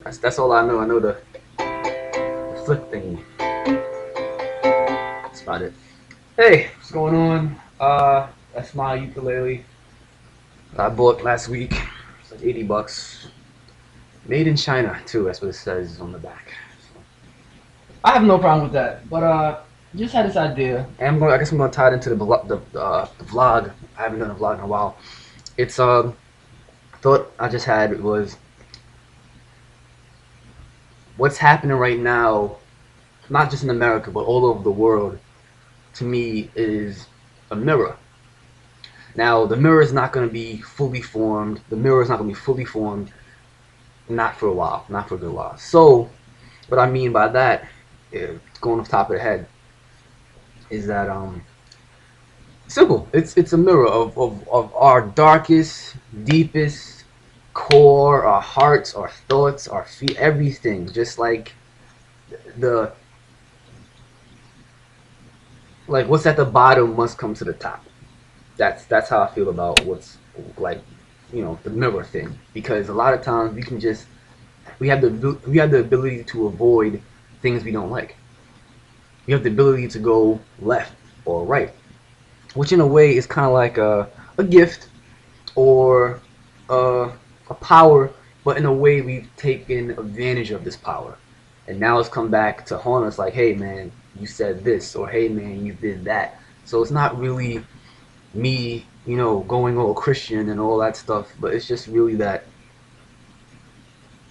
That's all I know. I know the flick thingy. That's about it. Hey, what's going on? That's my ukulele I bought last week. It's like 80 bucks. Made in China too. That's what it says on the back. So, I have no problem with that. But just had this idea. and I guess I'm gonna tie it into the vlog. I haven't done a vlog in a while. It's thought I just had was what's happening right now, not just in America but all over the world. To me, is a mirror. Now the mirror is not going to be fully formed. The mirror is not going to be fully formed, not for a while, not for a good while. So what I mean by that, going off the top of the head, is that simple. It's a mirror of our darkest, deepest core, our hearts, our thoughts, our feet, everything. Just the like what's at the bottom must come to the top. That's how I feel about what's like, the mirror thing. Because a lot of times we have the ability to avoid things we don't like. We have the ability to go left or right, which in a way is kind of like a gift or a power, but in a way we've taken advantage of this power, and now it's come back to haunt us. Like, hey man, you said this, or hey man, you did that. So it's not really me, going all Christian and all that stuff, but it's just really that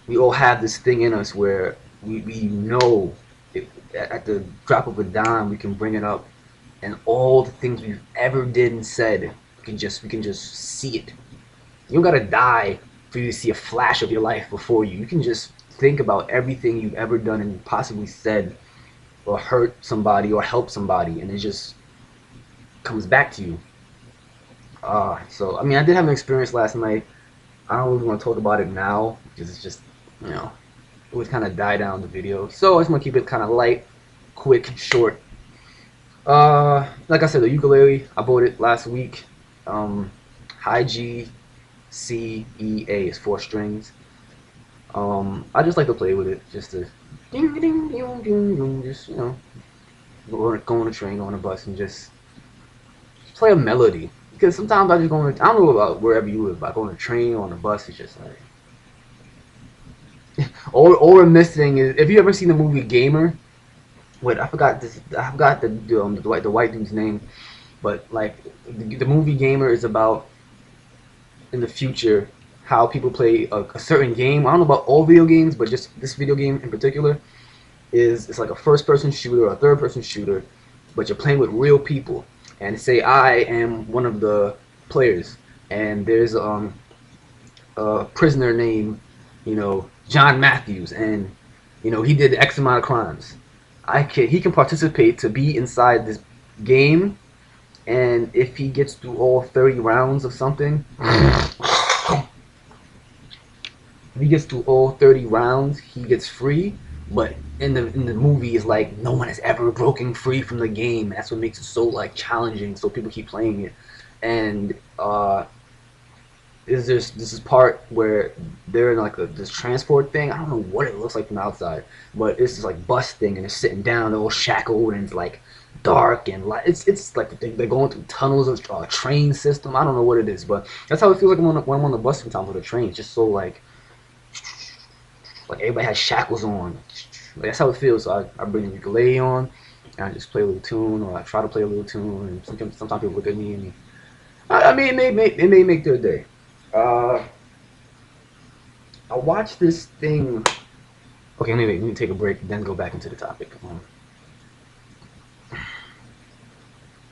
we all have this thing in us where we know if, at the drop of a dime we can bring it up, and all the things we've ever did and said, we can just see it. You don't gotta die for you to see a flash of your life before you. You can just think about everything you've ever done and possibly said, or hurt somebody, or help somebody, and it just comes back to you. So I mean, I did have an experience last night. I don't really want to talk about it now because it's just, you know, it would kind of die down the video. So I just want to keep it kind of light, quick, short. Like I said, the ukulele, I bought it last week. Um, High G C E A is 4 strings. I just like to play with it, just to ding ding ding ding ding, just go on a train, go on a bus, and just play a melody. Because sometimes I just go on. I don't know about wherever you live, but I go on a train or on a bus. It's just like all we're missing is, if you ever seen the movie Gamer. Wait, I forgot the white dude's name, but like the movie Gamer is about, in the future, how people play a certain game. I don't know about all video games, but just this video game in particular is, it's like a first person shooter or a third person shooter, but you're playing with real people. And say I am one of the players, and there's a prisoner named, John Matthews, and he did X amount of crimes. He can participate to be inside this game, and if he gets through all 30 rounds of something, if he gets through all 30 rounds, he gets free. But in the movie, it's like no one has ever broken free from the game. That's what makes it so like challenging. So people keep playing it, and is this is part where they're in like this transport thing. I don't know what it looks like from outside, but it's this like bus thing, and they're sitting down, they're all shackled, and it's like dark and light. It's like they're going through tunnels of train system. I don't know what it is, but that's how it feels like when I'm on the bus sometimes with a train. It's just so like everybody has shackles on. Like, that's how it feels. So I bring the ukulele on, and I just play a little tune, or I try to play a little tune, and sometimes people look at me, and I mean it may make their day. Uh, I watched this thing. Okay, anyway, let me take a break, then go back into the topic.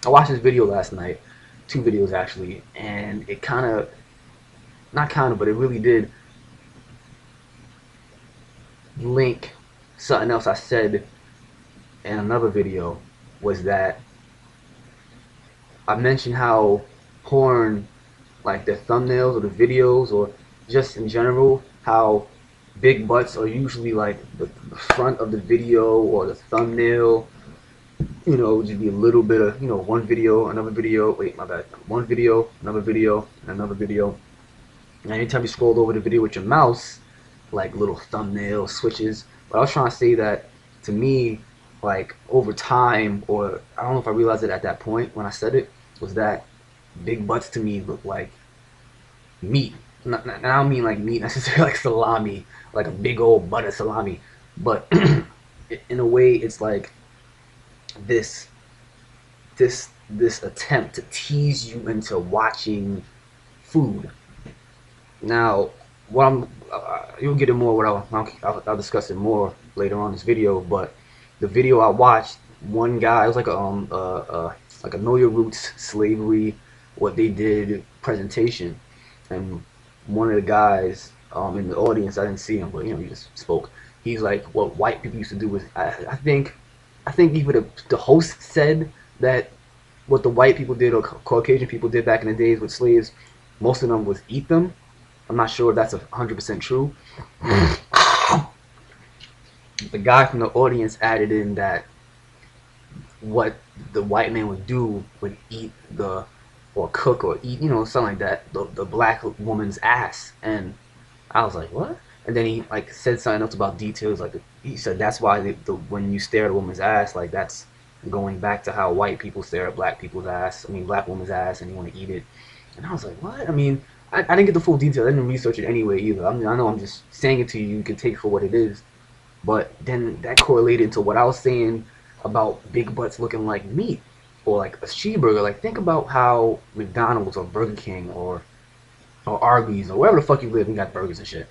I watched this video last night, 2 videos actually, and it kind of, not kind of, but it really did link something else I said in another video. Was that I mentioned how porn, like the thumbnails or the videos, or just in general, how big butts are usually like the front of the video or the thumbnail. Just be a little bit of, one video, another video, wait, my bad, one video, another video, and another video. And anytime you scroll over the video with your mouse, like little thumbnail switches. But I was trying to say that to me, like over time, or I don't know if I realized it at that point when I said it, was that big butts to me look like meat. I don't mean like meat necessarily like salami, like a big old butt of salami, but in a way, it's like this this attempt to tease you into watching food. Now, what you'll get it more. What I'll discuss it more later on in this video. But the video I watched, one guy, it was like a Know Your Roots slavery, what they did presentation, and one of the guys in the audience, I didn't see him, but he just spoke. He's like, what white people used to do was, I think even the host said that what the white people did or Caucasian people did back in the days with slaves, most of them was eat them. I'm not sure if that's 100% true. The guy from the audience added in that what the white man would do would eat or cook or eat, something like that, the black woman's ass. And I was like, what? And then he like said something else about details. Like he said that's why when you stare at a woman's ass, like that's going back to how white people stare at black people's ass. I mean, black woman's ass, and you want to eat it. And I was like, what? I mean, I didn't get the full detail. I didn't research it anyway either. I mean, I know I'm just saying it to you. You can take it for what it is. But then that correlated to what I was saying about big butts looking like meat or like a cheeseburger. Like think about how McDonald's or Burger King or Arby's or wherever the fuck you live, you got burgers and shit.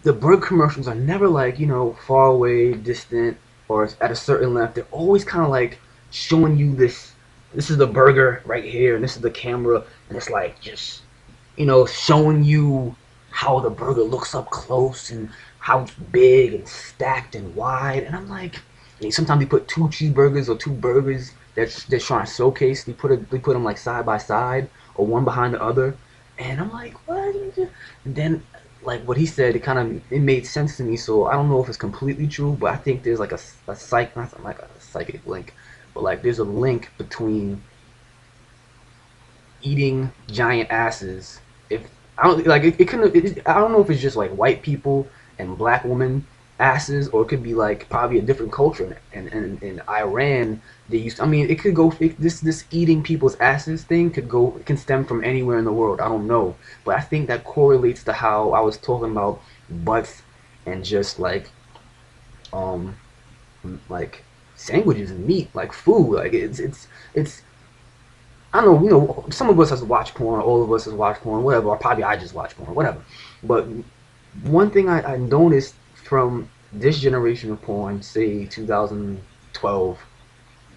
The burger commercials are never like far away, distant, or at a certain length. They're always kind of like showing you this. This is the burger right here, and this is the camera, and it's like just showing you how the burger looks up close and how it's big and stacked and wide. And I'm like, sometimes they put two cheeseburgers or two burgers that they're trying to showcase. They put them like side by side or one behind the other, and I'm like, what? And then like what he said, it made sense to me. So I don't know if it's completely true, but I think there's like not like a psychic link, but like there's a link between eating giant asses. If I don't like it couldn't. I don't know if it's just like white people and black women asses, or it could be like probably a different culture. And in Iran, they used. I mean, it could go. This eating people's asses thing can stem from anywhere in the world. I don't know, but I think that correlates to how I was talking about butts and just like sandwiches and meat, like food. Like it's I don't know, some of us has watched porn, all of us has watched porn, whatever, or probably I just watch porn, whatever. But one thing I noticed from this generation of porn, say 2012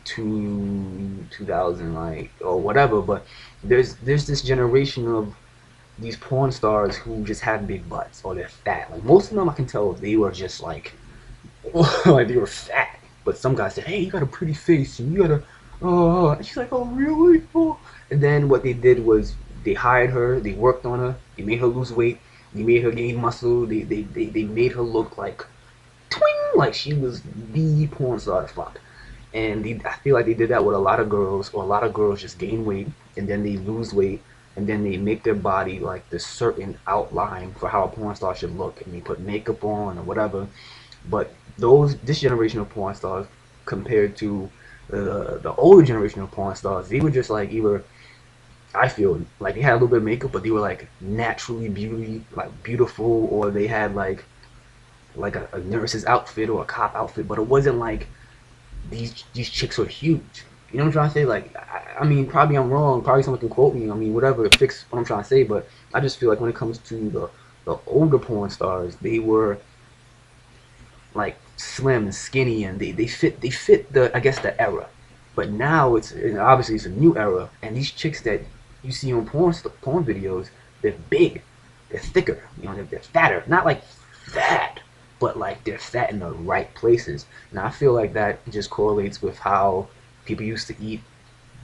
to 2000, like, or whatever, but there's this generation of these porn stars who just have big butts or they're fat. Like most of them, I can tell they were just like, like they were fat. But some guy said, "Hey, you got a pretty face, and you got a and she's like, "Oh, really?" Oh. And then what they did was they hired her, they worked on her, they made her lose weight, they made her gain muscle, they made her look like twing, like she was the porn star to fuck. And I feel like they did that with a lot of girls, or a lot of girls just gain weight and then they lose weight and then they make their body like this certain outline for how a porn star should look, and they put makeup on or whatever. But this generation of porn stars compared to the older generation of porn stars, they were just like either, I feel like they had a little bit of makeup, but they were like naturally beautiful, or they had like a nurse's outfit or a cop outfit, but it wasn't like these chicks were huge. You know what I'm trying to say? Like, I mean, probably I'm wrong. Probably someone can quote me. I mean, whatever, fix what I'm trying to say. But I just feel like when it comes to the older porn stars, they were like slim and skinny, and they fit the, I guess, the era. But now obviously it's a new era, and these chicks that you see on porn videos, they're big, they're thicker, they're fatter, not like fat, but like they're fat in the right places. And I feel like that just correlates with how people used to eat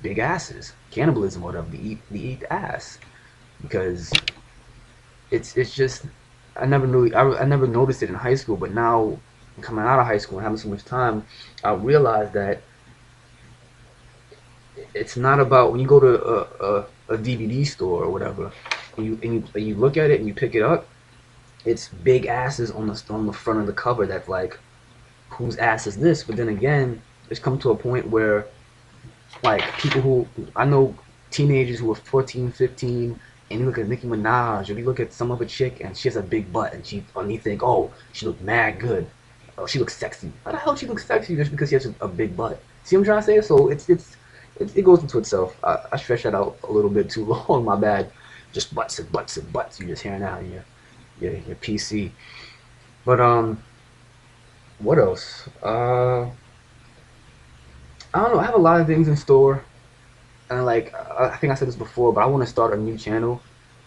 big asses, cannibalism, or whatever. They eat the ass because it's just I never noticed it in high school, but now coming out of high school and having so much time, I realized that it's not about when you go to a DVD store or whatever, and you look at it and you pick it up. it's big asses on the front of the cover. That's like, whose ass is this? But then again, it's come to a point where like people who I know, teenagers who are 14, 15, and you look at Nicki Minaj, or you look at some other chick and she has a big butt, and you think, oh, she looked mad good, oh, she looks sexy. How the hell she looks sexy just because she has a big butt? See what I'm trying to say? So it goes into itself. I stretched that out a little bit too long. My bad. Just butts and butts and butts. You're just hearing out your PC. But what else? I don't know. I have a lot of things in store, and like I think I said this before, but I want to start a new channel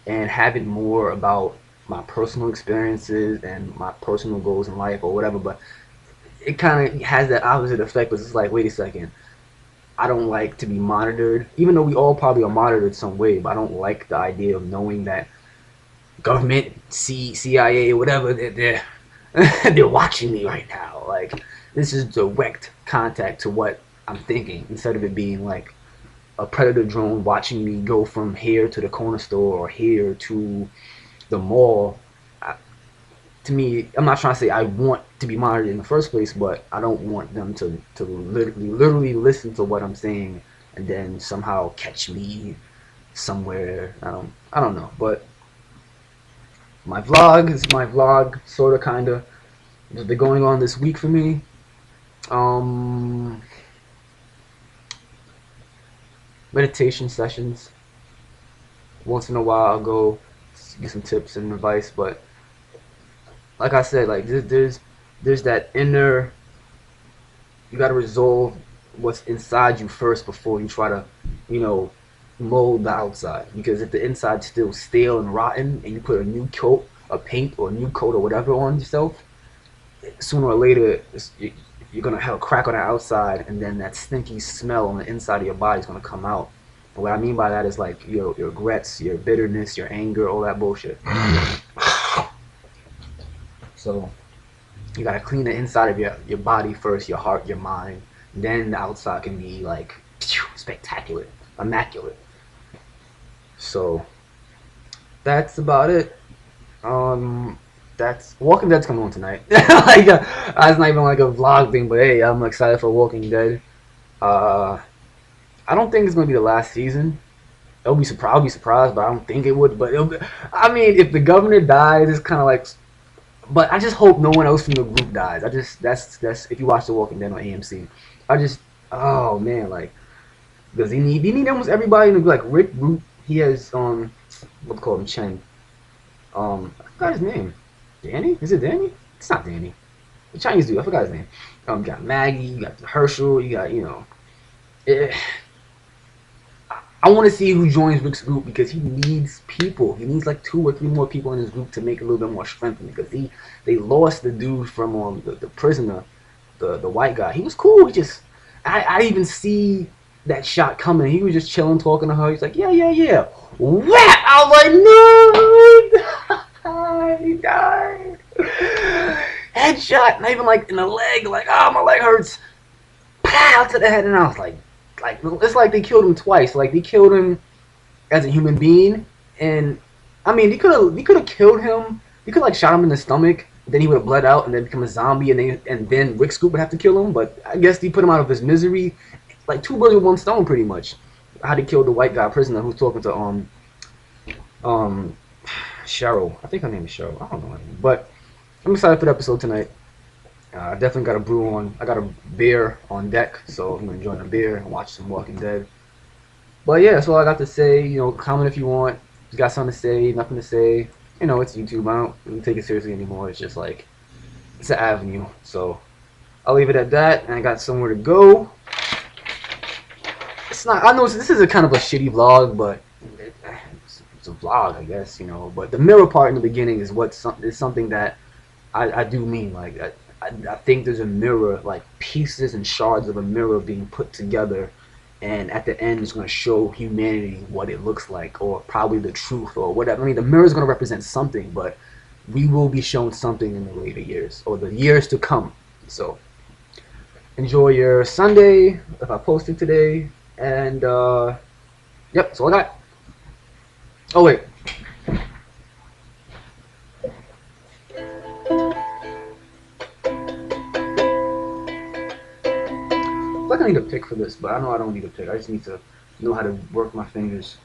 and have it more about my personal experiences and my personal goals in life or whatever. But it kind of has that opposite effect, because it's like, wait a second, I don't like to be monitored, even though we all probably are monitored some way. But I don't like the idea of knowing that government, CIA, whatever, they're they're watching me right now. Like, this is direct contact to what I'm thinking, instead of it being like a predator drone watching me go from here to the corner store or here to the mall. I, to me, I'm not trying to say I want to be monitored in the first place, but I don't want them to literally listen to what I'm saying and then somehow catch me somewhere. I don't know, but my vlog is my vlog, sort of, kind of. What's been going on this week for me? Um, Meditation sessions. Once in a while, I'll go get some tips and advice, but like I said, like there's that inner. You got to resolve what's inside you first before you try to, you know, mold the outside. Because if the inside's still stale and rotten, and you put a new coat, a paint, or a new coat or whatever on yourself, sooner or later you're gonna have a crack on the outside, and then that stinky smell on the inside of your body is gonna come out. And what I mean by that is like your regrets, your bitterness, your anger, all that bullshit. So you gotta clean the inside of your body first, your heart, your mind. Then the outside can be like spectacular, immaculate. So that's about it. That's Walking Dead's coming on tonight. Like, it's not even like a vlog thing, but hey, I'm excited for Walking Dead. Uh, I don't think it's gonna be the last season. I'll be surprised, but I don't think it would. But I mean, if the governor dies, it's kind of like. But I just hope no one else from the group dies. That's if you watch The Walking Dead on AMC. I just Oh man, like, does he need almost everybody to be like Rick Root? He has what they call him, Chen. I forgot his name. Danny? Is it Danny? It's not Danny. The Chinese dude, I forgot his name. You got Maggie, you got Herschel, you got, eh, I want to see who joins Rick's group, because he needs people. He needs like 2 or 3 more people in his group to make it a little bit more strengthened, because they lost the dude from the prisoner, the white guy. He was cool. He just I even see that shot coming. He was just chilling, talking to her. He's like, yeah, yeah, yeah. Whap! I was like, no, he died. Headshot, not even like in the leg. Like, oh, my leg hurts. Pow to the head, and I was like it's like they killed him twice. Like, they killed him as a human being, and I mean, they could have killed him. They could like shot him in the stomach, then he would have bled out and then become a zombie, and then Rick Scoop would have to kill him. But I guess they put him out of his misery, like 2 birds with 1 stone, pretty much. How they killed the white guy prisoner who's talking to Cheryl. I think her name is Cheryl. I don't know her name, but I'm excited for the episode tonight. I definitely got a brew on. I got a beer on deck, so I'm gonna enjoy a beer and watch some Walking Dead. But yeah, that's all I got to say. Comment if you want. If you got something to say, nothing to say. It's YouTube. I don't take it seriously anymore. It's just like, it's an avenue. So I'll leave it at that. And I got somewhere to go. It's not. I know this is a kind of a shitty vlog, but it's a vlog, I guess. But the mirror part in the beginning is something that I do mean. Like, I think there's a mirror, like pieces and shards of a mirror being put together, and at the end it's going to show humanity what it looks like, or probably the truth, or whatever. I mean, the mirror is going to represent something, but we will be shown something in the later years, or the years to come. So enjoy your Sunday, if I posted today, and yep, that's all I got. Oh wait, like I need a pick for this, but I know I don't need a pick. I just need to know how to work my fingers.